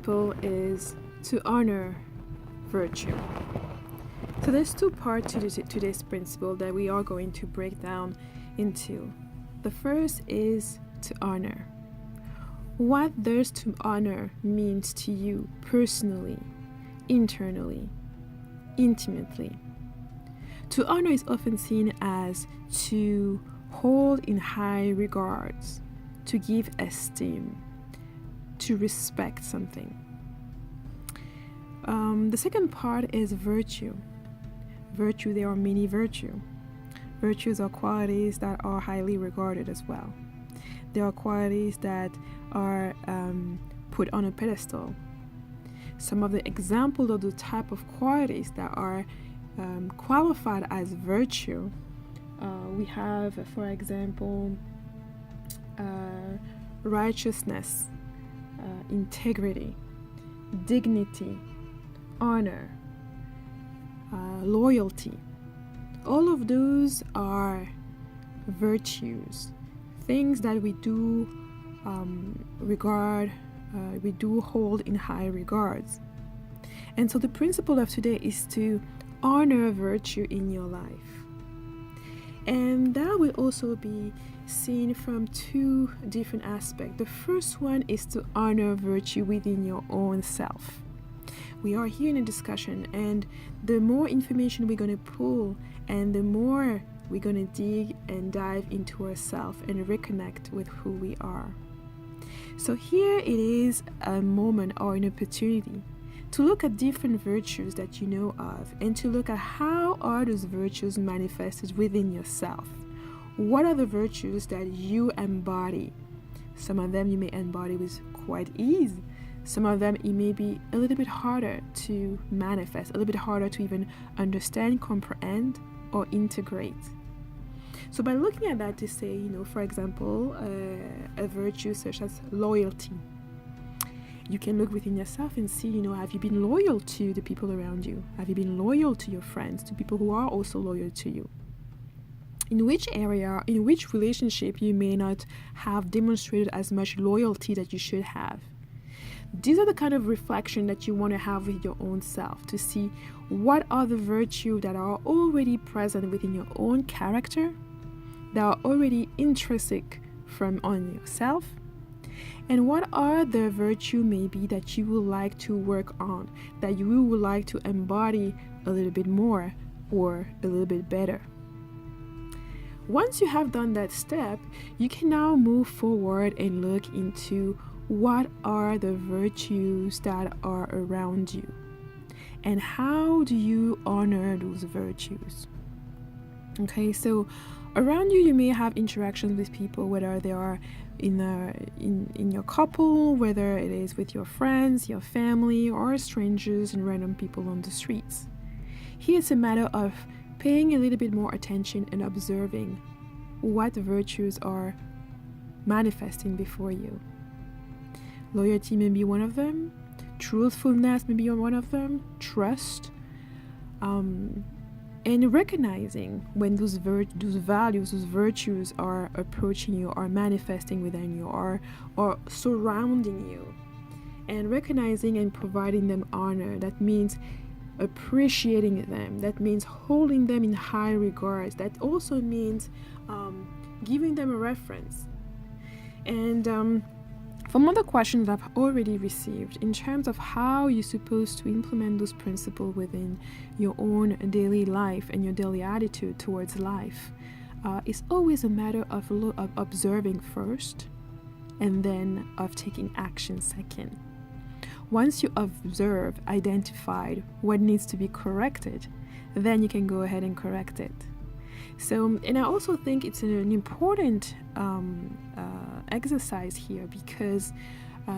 principle is to honor virtue. So there's two parts to this principle that we are going to break down into. The first is to honor. What does to honor means to you personally, internally, intimately? To honor is often seen as to hold in high regards, to give esteem, to respect something. The second part is virtue. Virtue, there are many virtues. Virtues are qualities that are highly regarded as well. There are qualities that are put on a pedestal. Some of the examples of the type of qualities that are qualified as virtue, we have, for example, righteousness, integrity, dignity, honor, loyalty. All of those are virtues, things that we do we do hold in high regards. And so the principle of today is to honor virtue in your life. And that will also be seen from two different aspects. The first one is to honor virtue within your own self. We are here in a discussion, and the more information we're going to pull and the more we're going to dig and dive into ourselves and reconnect with who we are. So here it is a moment or an opportunity to look at different virtues that you know of and to look at how are those virtues manifested within yourself. What are the virtues that you embody? Some of them you may embody with quite ease. Some of them it may be a little bit harder to manifest, a little bit harder to even understand, comprehend, or integrate. So by looking at that to say, for example, a virtue such as loyalty, you can look within yourself and see, have you been loyal to the people around you? Have you been loyal to your friends, to people who are also loyal to you? In which area, in which relationship you may not have demonstrated as much loyalty that you should have? These are the kind of reflection that you want to have with your own self to see what are the virtues that are already present within your own character, that are already intrinsic on yourself, and what are the virtues maybe that you would like to work on, that you would like to embody a little bit more or a little bit better. Once you have done that step, you can now move forward and look into what are the virtues that are around you and how do you honor those virtues. Okay, so around you may have interactions with people, whether they are in your couple, whether it is with your friends, your family, or strangers and random people on the streets. Here it's a matter of paying a little bit more attention and observing what virtues are manifesting before you. Loyalty may be one of them. Truthfulness may be one of them. Trust. And recognizing when those values, those virtues are approaching you, are manifesting within you, or surrounding you. And recognizing and providing them honor. That means appreciating them. That means holding them in high regards. That also means giving them a reference. And from other questions I've already received in terms of how you're supposed to implement those principles within your own daily life and your daily attitude towards life, it's always a matter of observing first and then of taking action second. Once you observe, identified what needs to be corrected, then you can go ahead and correct it. So, and I also think it's an important exercise here because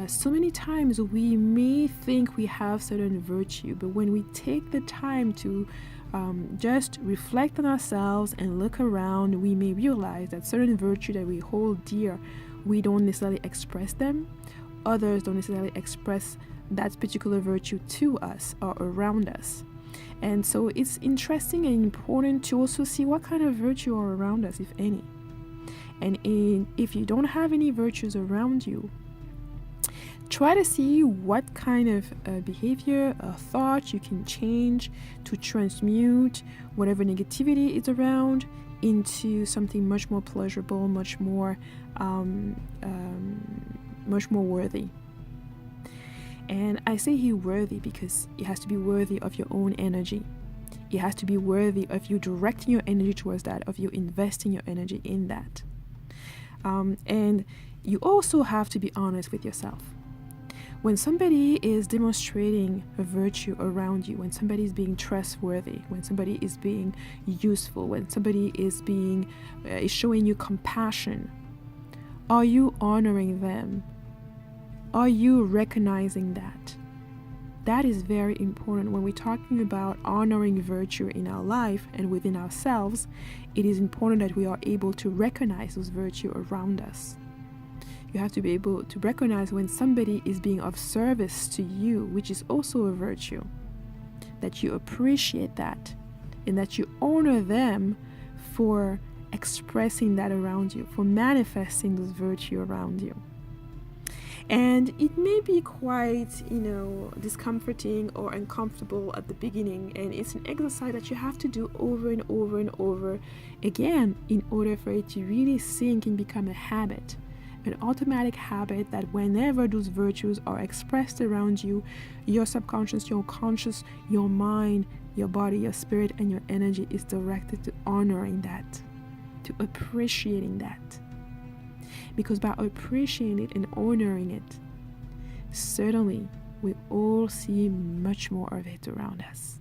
so many times we may think we have certain virtue, but when we take the time to just reflect on ourselves and look around, we may realize that certain virtue that we hold dear, we don't necessarily express them. Others don't necessarily express that particular virtue to us or around us. And so it's interesting and important to also see what kind of virtue are around us, if any. And if you don't have any virtues around you, Try to see what kind of behavior or thought you can change to transmute whatever negativity is around into something much more pleasurable, much more worthy. And I say he worthy because it has to be worthy of your own energy. It has to be worthy of you directing your energy towards that, of you investing your energy in that. And you also have to be honest with yourself. When somebody is demonstrating a virtue around you, when somebody is being trustworthy, when somebody is being useful, when somebody is showing you compassion, are you honoring them? Are you recognizing that? That is very important when we're talking about honoring virtue in our life and within ourselves. It is important that we are able to recognize those virtues around us. You have to be able to recognize when somebody is being of service to you, which is also a virtue, that you appreciate that and that you honor them for expressing that around you, for manifesting those virtues around you. And it may be quite, discomforting or uncomfortable at the beginning, and it's an exercise that you have to do over and over and over again in order for it to really sink and become a habit. An automatic habit that whenever those virtues are expressed around you, your subconscious, your conscious, your mind, your body, your spirit, and your energy is directed to honoring that, to appreciating that. Because by appreciating it and honoring it, certainly we all see much more of it around us.